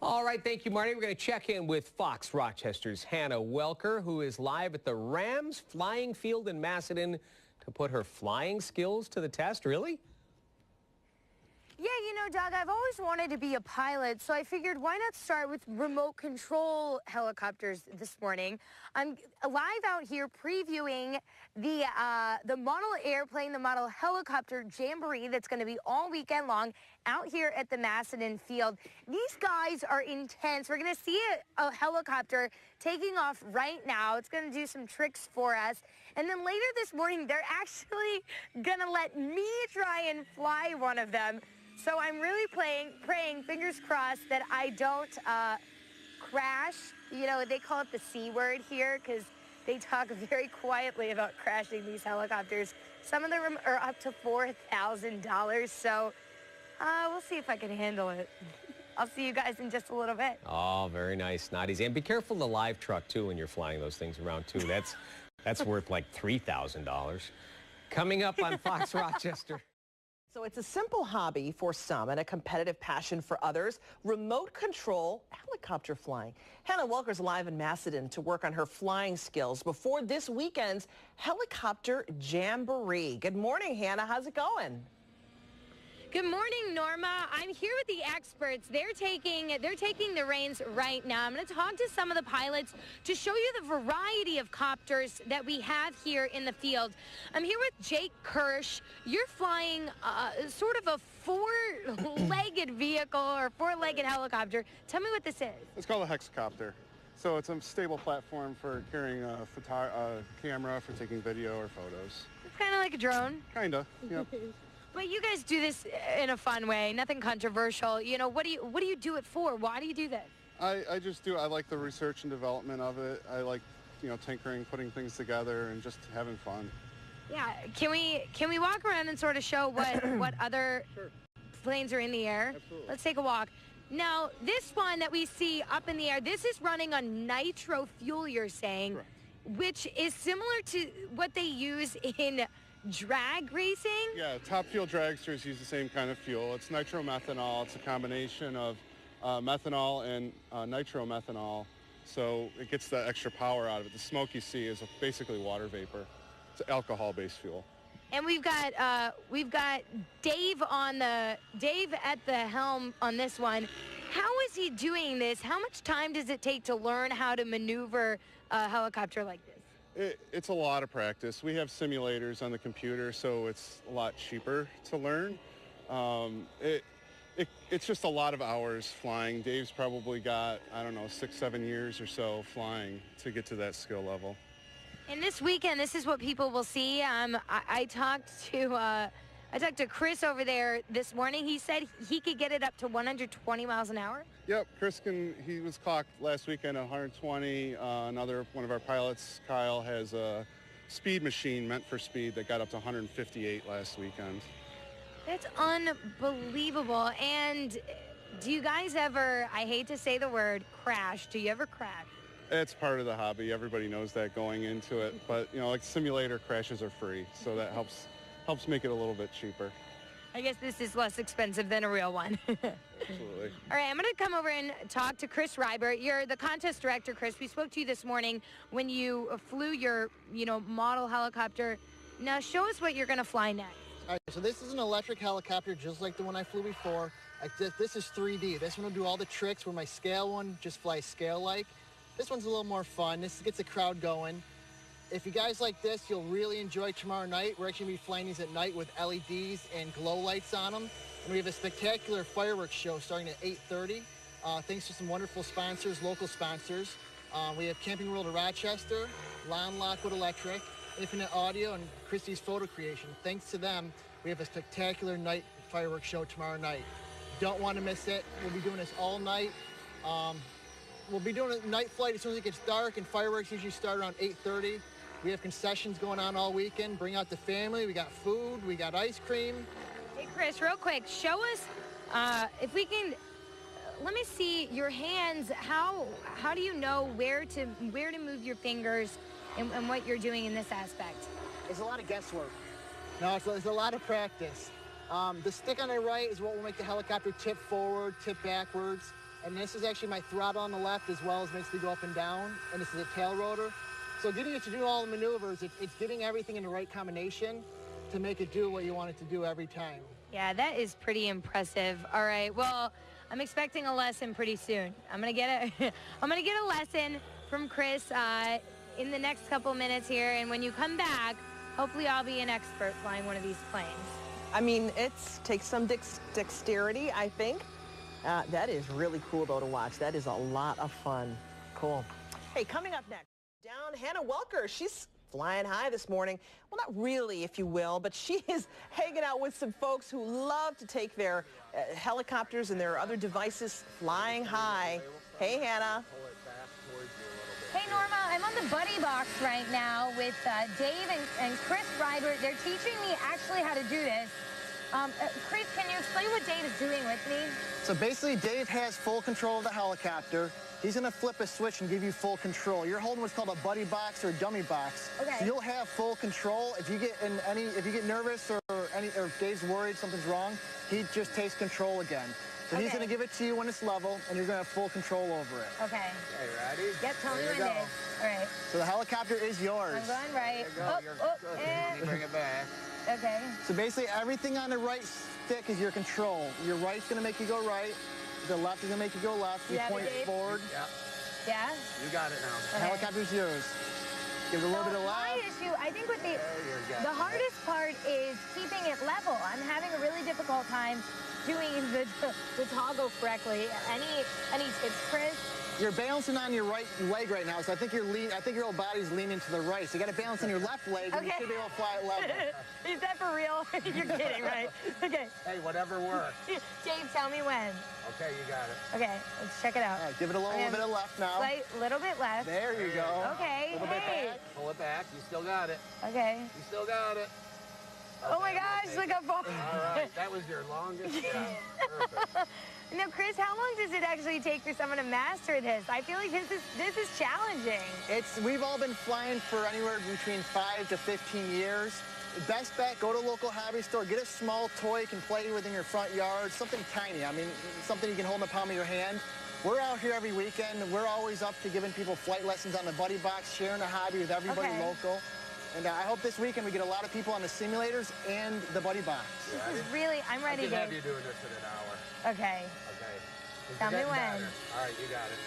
All right, thank you, Marty. We're going to check in with Fox Rochester's Hannah Welker, who is live at the Rams flying field in Macedon to put her flying skills to the test. Really? Yeah, you know, Doug, I've always wanted to be a pilot, so I figured why not start with remote control helicopters this morning. I'm live out here previewing the model airplane, the model helicopter Jamboree that's going to be all weekend long out here at the Macedon field. These guys are intense. We're going to see a helicopter taking off right now. It's going to do some tricks for us. And then later this morning, they're actually going to let me try and fly one of them. So I'm really praying, fingers crossed, that I don't crash. You know, they call it the C word here because they talk very quietly about crashing these helicopters. Some of them are up to $4,000, so we'll see if I can handle it. I'll see you guys in just a little bit. Oh, very nice. Not easy. And be careful of the live truck, too, when you're flying those things around, too. That's worth like $3,000. Coming up on Fox Rochester. So it's a simple hobby for some and a competitive passion for others, remote control helicopter flying. Hannah Welker's live in Macedon to work on her flying skills before this weekend's helicopter Jamboree. Good morning, Hannah. How's it going? Good morning, Norma. I'm here with the experts. They're taking the reins right now. I'm going to talk to some of the pilots to show you the variety of copters that we have here in the field. I'm here with Jake Kirsch. You're flying sort of a four-legged vehicle or four-legged helicopter. Tell me what this is. It's called a hexacopter. So it's a stable platform for carrying a camera for taking video or photos. It's kind of like a drone. Kind of, yep. But you guys do this in a fun way, nothing controversial. You know, what do you do it for? Why do you do this? I just do. I like the research and development of it. I like, you know, tinkering, putting things together, and just having fun. Yeah. Can we walk around and sort of show what other planes are in the air? Absolutely. Let's take a walk. Now, this one that we see up in the air, this is running on nitro fuel, you're saying, correct, which is similar to what they use in drag racing? Yeah, top fuel dragsters use the same kind of fuel. It's nitromethanol. It's a combination of methanol and nitromethanol, so it gets the extra power out of it. The smoke you see is basically water vapor. It's alcohol-based fuel. And we've got Dave at the helm on this one. How is he doing this? How much time does it take to learn how to maneuver a helicopter like this? It's a lot of practice. We have simulators on the computer, so it's a lot cheaper to learn. It's just a lot of hours flying. Dave's probably got, I don't know, 6-7 years or so flying to get to that skill level. And this weekend, this is what people will see. I talked to Chris over there this morning. He said he could get it up to 120 miles an hour. Yep, he was clocked last weekend at 120. Another one of our pilots, Kyle, has a speed machine meant for speed that got up to 158 last weekend. That's unbelievable. And do you guys ever, I hate to say the word, crash? Do you ever crash? It's part of the hobby. Everybody knows that going into it. But, you know, like simulator crashes are free, so that helps make it a little bit cheaper. I guess this is less expensive than a real one. Absolutely. All right, I'm going to come over and talk to Chris Reiber. You're the contest director, Chris. We spoke to you this morning when you flew your, model helicopter. Now, show us what you're going to fly next. All right, so this is an electric helicopter just like the one I flew before. This is 3D. This one will do all the tricks where my scale one just flies scale-like. This one's a little more fun. This gets the crowd going. If you guys like this, you'll really enjoy tomorrow night. We're actually going to be flying these at night with LEDs and glow lights on them. And we have a spectacular fireworks show starting at 8:30. Thanks to some wonderful sponsors, local sponsors. We have Camping World of Rochester, Lon Lockwood Electric, Infinite Audio, and Christie's Photo Creation. Thanks to them, we have a spectacular night fireworks show tomorrow night. Don't want to miss it. We'll be doing this all night. We'll be doing a night flight as soon as it gets dark, and fireworks usually start around 8:30. We have concessions going on all weekend. Bring out the family. We got food. We got ice cream. Hey, Chris, real quick, show us if we can. Let me see your hands. How do you know where to move your fingers and what you're doing in this aspect? It's a lot of guesswork. No, it's a lot of practice. The stick on the right is what will make the helicopter tip forward, tip backwards. And this is actually my throttle on the left as well as makes me go up and down. And this is a tail rotor. So getting it to do all the maneuvers, it's getting everything in the right combination to make it do what you want it to do every time. Yeah, that is pretty impressive. All right, well, I'm expecting a lesson pretty soon. I'm gonna get a lesson from Chris in the next couple minutes here, and when you come back, hopefully I'll be an expert flying one of these planes. I mean, it takes some dexterity, I think. That is really cool, though, to watch. That is a lot of fun. Cool. Hey, coming up next, down Hannah Welker. She's flying high this morning. Well, not really, if you will, but she is hanging out with some folks who love to take their helicopters and their other devices flying high. Hey, Hannah. Hey, Norma, I'm on the buddy box right now with Dave and Chris Ryder. They're teaching me actually how to do this. Chris, can you explain what Dave is doing with me? So basically, Dave has full control of the helicopter. He's going to flip a switch and give you full control. You're holding what's called a buddy box or a dummy box. Okay. So you'll have full control. If you get nervous or if Dave's worried something's wrong, he just takes control again. So he's going to give it to you when it's level, and you're going to have full control over it. Okay. Okay, ready? Yep, tell me when, Dave. All right. So the helicopter is yours. I'm going right. There you go. You're good. And... Bring it back. Okay. So basically, everything on the right stick is your control. Your right's going to make you go right. The left is going to make you go left. You point forward. Yeah. Yeah? You got it now. Okay. Helicopter's yours. Give it a little bit of left. My issue, I think with the hardest part is keeping it level. I'm having a really difficult time doing the toggle correctly. Any tips, Chris? You're balancing on your right leg right now, so I think your whole body's leaning to the right. So you got to balance on your left leg, and you should be able to fly it level. Is that for real? You're kidding, right? Okay. Hey, whatever works. Dave, tell me when. Okay, you got it. Okay, let's check it out. All right, give it a little bit of left now. Little bit left. There you go. Okay. A little bit back. Pull it back. You still got it. Okay. You still got it. Oh my gosh, look how far. All right, that was your longest. Yeah. Perfect. Now, Chris, how long does it actually take for someone to master this? I feel like this is challenging. We've all been flying for anywhere between 5 to 15 years. Best bet, go to a local hobby store, get a small toy you can play within your front yard, something tiny. I mean, something you can hold in the palm of your hand. We're out here every weekend. We're always up to giving people flight lessons on the buddy box, sharing a hobby with everybody local. And I hope this weekend we get a lot of people on the simulators and the buddy box. This is really, I'm ready, Dave. I can have you doing this in an hour. Okay. Okay. Tell me when. All right, you got it.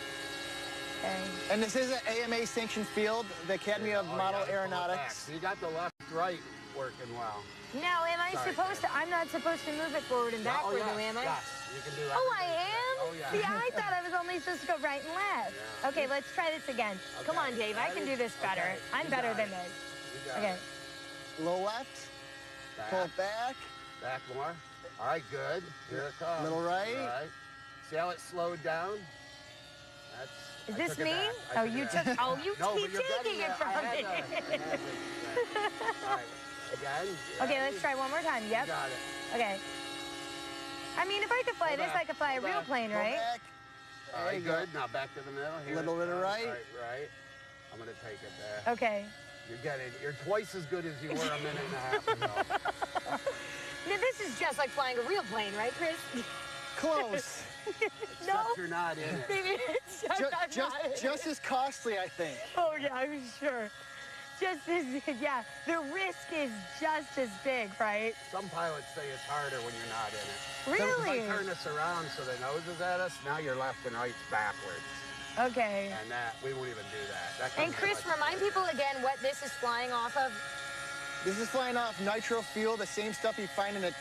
Okay. And this is an AMA sanctioned field, the Academy of Model Aeronautics. So you got the left-right working well. Now, I'm not supposed to move it forward and backward, am I? Yes, you can do that. Oh, I am? Oh, yeah. See, I thought I was only supposed to go right and left. Yeah. Okay, let's try this again. Okay. Come on, Dave, I can do this better. Okay. I'm better than this. Okay. A little left, pull it back. Back more. All right, good. Here it comes. Little right. All right. See how it slowed down? Is this me? Oh, you took. Oh, you keep taking it from me. All right. Again. Okay, let's try one more time. Yep. You got it. Okay. I mean, if I could fly this, I could fly a real plane, right? Back. All right, good. Now back to the middle. Here Little bit of right. Right. I'm going to take it there. Okay. You're twice as good as you were a minute and a half ago. Now, this is just like flying a real plane, right, Chris? Close. Except you're not in it. Maybe it's just as costly, I think. Oh, yeah, I'm sure. Just as, yeah, the risk is just as big, right? Some pilots say it's harder when you're not in it. Really? If I turn this around so the nose is at us, now you're left and right's backwards. Okay. And we won't even do that. And Chris, remind people again what this is flying off of. This is flying off nitro fuel, the same stuff you find in a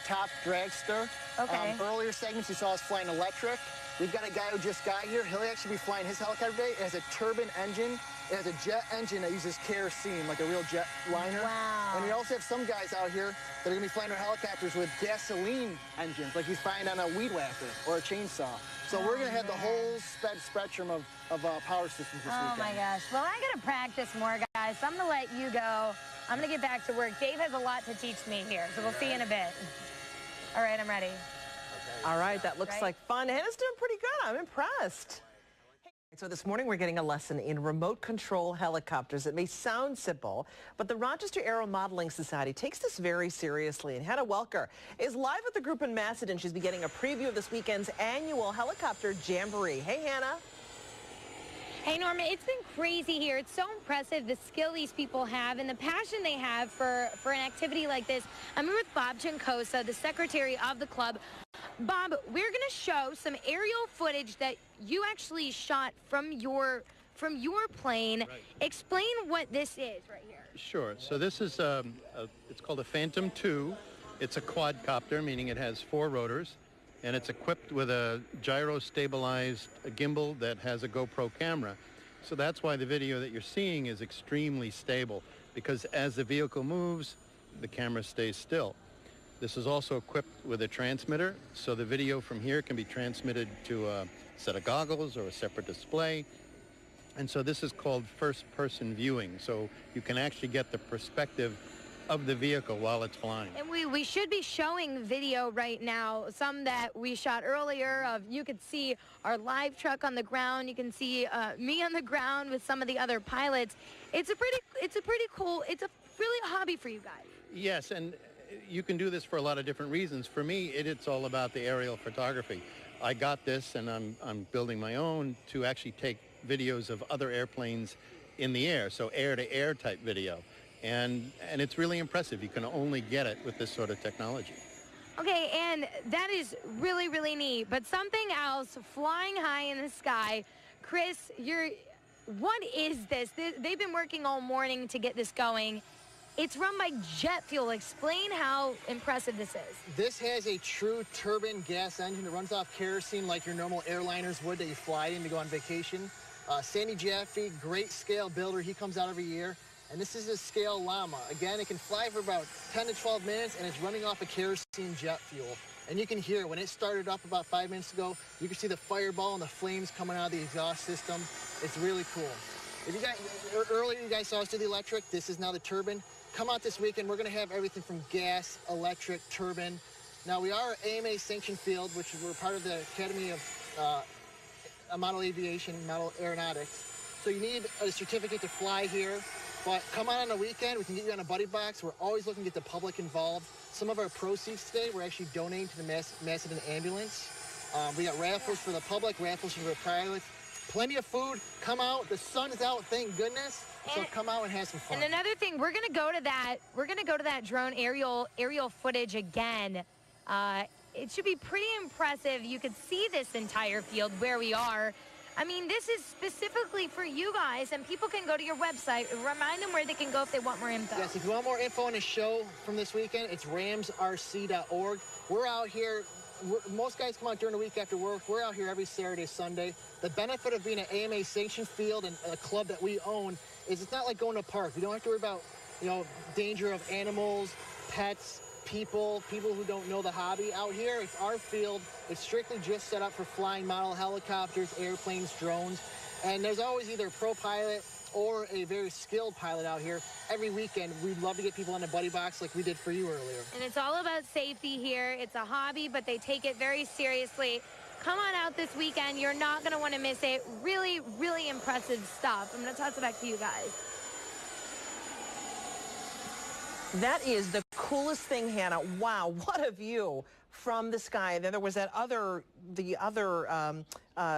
top dragster. Okay. Earlier segments you saw us flying electric. We've got a guy who just got here. He'll actually be flying his helicopter today. It has a turbine engine. It has a jet engine that uses kerosene, like a real jet liner. Wow. And we also have some guys out here that are going to be flying their helicopters with gasoline engines, like he's flying on a weed whacker or a chainsaw. So we're going to have the whole spectrum of power systems this weekend. Oh, my gosh. Well, I got to practice more, guys. So I'm going to let you go. I'm going to get back to work. Dave has a lot to teach me here, so we'll see you in a bit. All right, I'm ready. All right, that looks like fun. Hannah's doing pretty good. I'm impressed. So this morning we're getting a lesson in remote control helicopters. It may sound simple, but the Rochester Aero Modeling Society takes this very seriously. And Hannah Welker is live with the group in Macedon. She's been getting a preview of this weekend's annual helicopter Jamboree. Hey, Hannah. Hey, Norma, it's been crazy here. It's so impressive the skill these people have and the passion they have for an activity like this. I'm here with Bob Jancosa, the secretary of the club. Bob, we're going to show some aerial footage that you actually shot from your plane. Right. Explain what this is right here. Sure. So this is it's called a Phantom 2. It's a quadcopter, meaning it has 4 rotors, and it's equipped with a gyro-stabilized gimbal that has a GoPro camera. So that's why the video that you're seeing is extremely stable, because as the vehicle moves, the camera stays still. This is also equipped with a transmitter, so the video from here can be transmitted to a set of goggles or a separate display. And so this is called first-person viewing, so you can actually get the perspective of the vehicle while it's flying. And we should be showing video right now, some that we shot earlier of, you could see our live truck on the ground, you can see me on the ground with some of the other pilots. It's a pretty cool, it's really a hobby for you guys. Yes, and you can do this for a lot of different reasons. For me, it's all about the aerial photography. I got this, and I'm building my own to actually take videos of other airplanes in the air, so air-to-air type video. And it's really impressive. You can only get it with this sort of technology. Okay, and that is really, really neat. But something else, flying high in the sky. Chris, what is this? They've been working all morning to get this going. It's run by jet fuel. Explain how impressive this is. This has a true turbine gas engine that runs off kerosene like your normal airliners would that you fly in to go on vacation. Sandy Jaffe, great scale builder. He comes out every year. And this is a scale llama. Again, it can fly for about 10 to 12 minutes, and it's running off of kerosene jet fuel. And you can hear when it started up about 5 minutes ago, you can see the fireball and the flames coming out of the exhaust system. It's really cool. If you guys, earlier you guys saw us do the electric. This is now the turbine. Come out this weekend. We're going to have everything from gas, electric, turbine. Now, we are AMA sanctioned field, which we're part of the Academy of Model Aviation, Model Aeronautics. So you need a certificate to fly here. But come on the weekend, we can get you on a buddy box. We're always looking to get the public involved. Some of our proceeds today, we're actually donating to the Macedon Ambulance. We got raffles for the public, raffles for the pilots. Plenty of food. Come out. The sun is out, thank goodness. So come out and have some fun. And another thing, we're gonna go to that drone aerial footage again. It should be pretty impressive. You could see this entire field where we are. I mean, this is specifically for you guys, and people can go to your website. Remind them where they can go if they want more info. Yes, if you want more info on the show from this weekend, it's ramsrc.org. We're out here. Most guys come out during the week after work. We're out here every Saturday, Sunday. The benefit of being an AMA sanctioned field and a club that we own is it's not like going to a park. You don't have to worry about, danger of animals, pets, people who don't know the hobby. Out here, it's our field. It's strictly just set up for flying model helicopters, airplanes, drones. And there's always either a pro pilot or a very skilled pilot out here. Every weekend, we'd love to get people on the buddy box like we did for you earlier. And it's all about safety here. It's a hobby, but they take it very seriously. Come on out this weekend. You're not going to want to miss it. Really, really impressive stuff. I'm going to toss it back to you guys. That is the coolest thing, Hannah. Wow, what a view from the sky. And then there was that the other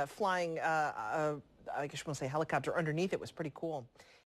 flying, I guess you want to say helicopter underneath. It was pretty cool.